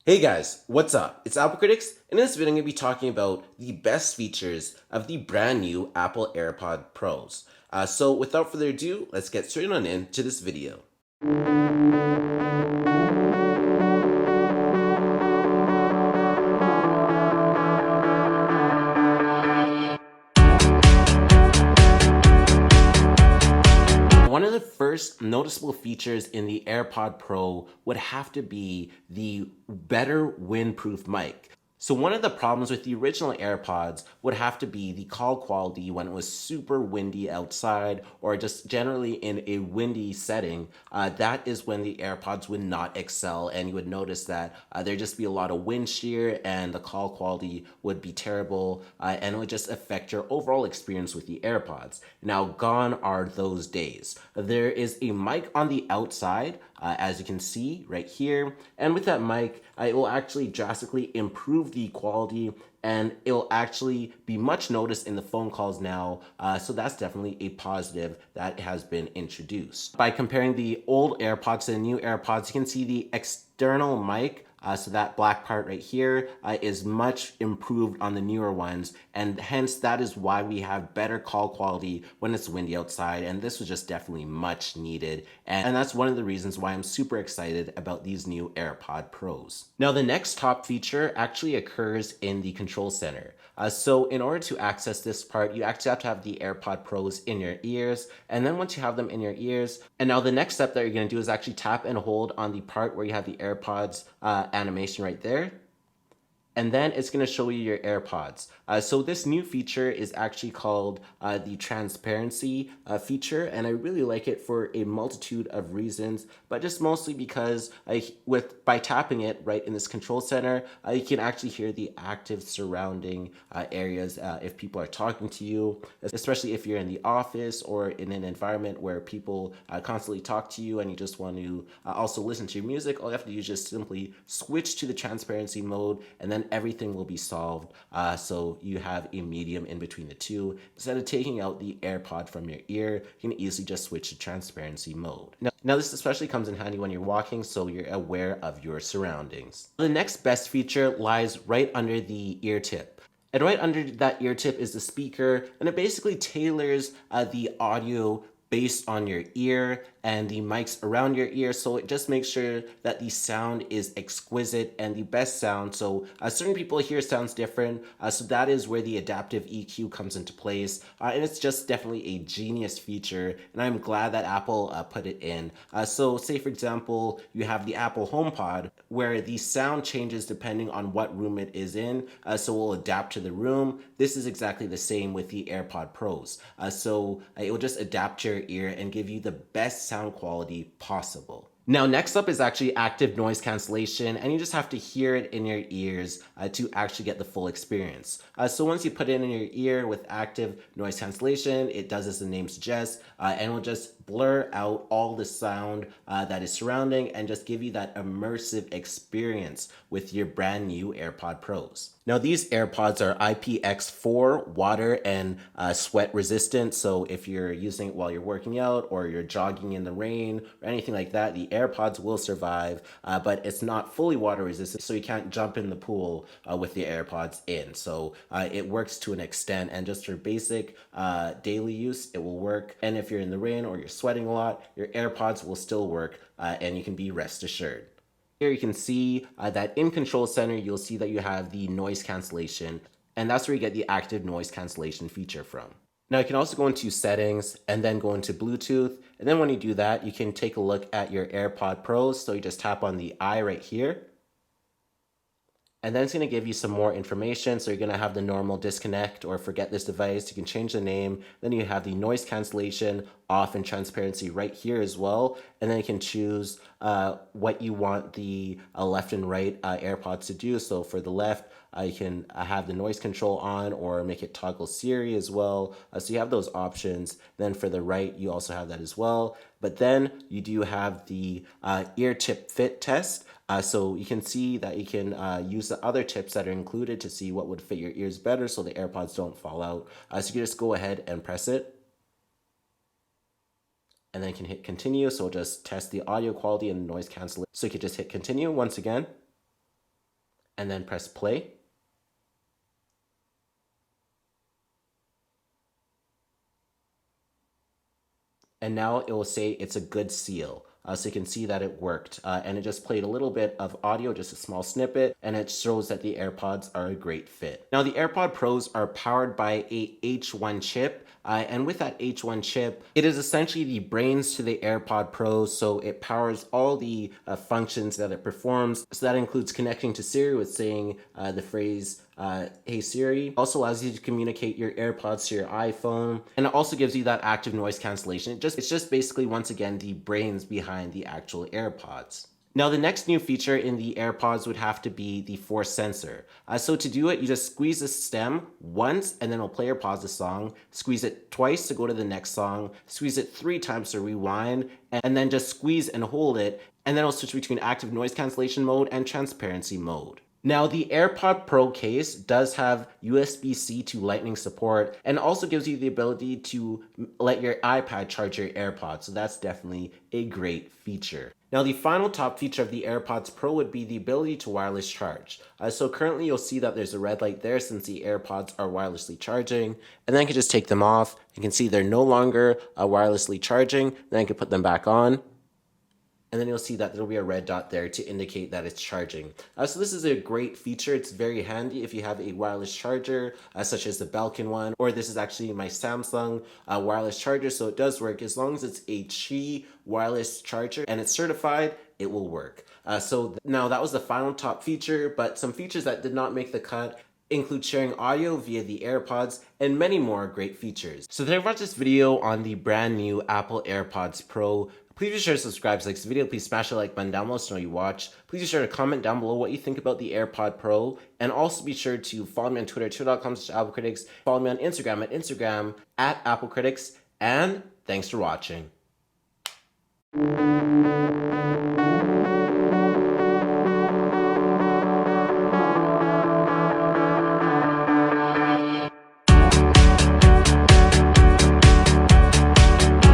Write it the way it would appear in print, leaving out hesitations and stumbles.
Hey guys, what's up? It's Apple Critics, and in this video I'm going to be talking about the best features of the brand new Apple AirPod Pros. So without further ado, let's get straight on into this video. One of the first noticeable features in the AirPod Pro would have to be the better windproof mic. So one of the problems with the original AirPods would have to be the call quality when it was super windy outside or just generally in a windy setting. That is when the AirPods would not excel, and you would notice that there'd just be a lot of wind shear and the call quality would be terrible, and it would just affect your overall experience with the AirPods. Now, gone are those days. There is a mic on the outside, as you can see right here, and with that mic, it will actually drastically improve the quality, and it will actually be much noticed in the phone calls now. So that's definitely a positive that has been introduced. By comparing the old AirPods to the new AirPods, you can see the external mic, so that black part right here is much improved on the newer ones, and hence that is why we have better call quality when it's windy outside, and this was just definitely much needed, and that's one of the reasons why I'm super excited about these new AirPod Pros. Now the next top feature actually occurs in the control center. So in order to access this part, you actually have to have the AirPod Pros in your ears, and then once you have them in your ears, and now the next step that you're going to do is actually tap and hold on the part where you have the AirPods animation right there, and then it's going to show you your AirPods. So this new feature is actually called the transparency feature, and I really like it for a multitude of reasons, but just mostly because by tapping it right in this control center, you can actually hear the active surrounding areas if people are talking to you, especially if you're in the office or in an environment where people constantly talk to you and you just want to also listen to your music. All you have to do is just simply switch to the transparency mode, and then everything will be solved. So you have a medium in between the two. Instead of taking out the AirPod from your ear, you can easily just switch to transparency mode. Now this especially comes in handy when you're walking, so you're aware of your surroundings. The next best feature lies right under the ear tip. And right under that ear tip is the speaker, and it basically tailors the audio based on your ear and the mics around your ear, so it just makes sure that the sound is exquisite and the best sound. So certain people hear sounds different, so that is where the adaptive EQ comes into place, and it's just definitely a genius feature, and I'm glad that Apple put it in. So say for example, you have the Apple HomePod where the sound changes depending on what room it is in, so it will adapt to the room. This is exactly the same with the AirPod Pros. So it will just adapt to your ear and give you the best sound quality possible. Now, next up is actually active noise cancellation, and you just have to hear it in your ears to actually get the full experience. So once you put it in your ear with active noise cancellation, it does as the name suggests, and will just blur out all the sound that is surrounding and just give you that immersive experience with your brand new AirPod Pros. Now these AirPods are IPX4 water and sweat resistant, so if you're using it while you're working out or you're jogging in the rain or anything like that, the AirPods will survive, but it's not fully water resistant, so you can't jump in the pool with the AirPods in. So it works to an extent, and just for basic daily use, it will work. And if you're in the rain or you're sweating a lot, your AirPods will still work, and you can be rest assured. Here you can see that in Control Center, you'll see that you have the noise cancellation, and that's where you get the active noise cancellation feature from. Now you can also go into settings and then go into Bluetooth, and then when you do that, you can take a look at your AirPod Pros. So you just tap on the eye right here, and then it's going to give you some more information. So you're going to have the normal disconnect or forget this device. You can change the name. Then you have the noise cancellation off and transparency right here as well. And then you can choose what you want the left and right AirPods to do. So for the left, you can have the noise control on or make it toggle Siri as well. So you have those options. Then for the right, you also have that as well. But then you do have the ear tip fit test. So you can see that you can use the other tips that are included to see what would fit your ears better so the AirPods don't fall out. So you can just go ahead and press it, and then you can hit continue. So just test the audio quality and noise cancellation. So you can just hit continue once again. and then press play. And now it will say it's a good seal. So you can see that it worked. And it just played a little bit of audio, just a small snippet, and it shows that the AirPods are a great fit. Now the AirPod Pros are powered by a H1 chip. And with that H1 chip, it is essentially the brains to the AirPod Pro, so it powers all the functions that it performs. So that includes connecting to Siri with saying the phrase, hey Siri. Also allows you to communicate your AirPods to your iPhone, and it also gives you that active noise cancellation. It's just basically, once again, the brains behind the actual AirPods. Now, the next new feature in the AirPods would have to be the force sensor. So to do it, you just squeeze the stem once, and then it'll play or pause the song. Squeeze it twice to go to the next song. Squeeze it 3 times to rewind, and then just squeeze and hold it, and then it'll switch between active noise cancellation mode and transparency mode. Now, the AirPod Pro case does have USB-C to Lightning support, and also gives you the ability to let your iPad charge your AirPods, so that's definitely a great feature. Now, the final top feature of the AirPods Pro would be the ability to wireless charge. So currently you'll see that there's a red light there since the AirPods are wirelessly charging, and then I can just take them off. You can see they're no longer wirelessly charging. Then I can put them back on, and then you'll see that there'll be a red dot there to indicate that it's charging. So this is a great feature. It's very handy if you have a wireless charger, such as the Belkin one, or this is actually my Samsung wireless charger, so it does work. As long as it's a Qi wireless charger and it's certified, it will work. So now that was the final top feature, but some features that did not make the cut include sharing audio via the AirPods, and many more great features. So there was this video on the brand new Apple AirPods Pro. Please be sure to subscribe to like this video. Please smash the like button down below so you watch. Please be sure to comment down below what you think about the AirPod Pro. And also be sure to follow me on Twitter, twitter.com/AppleCritics. Follow me on Instagram at Instagram @AppleCritics. And thanks for watching.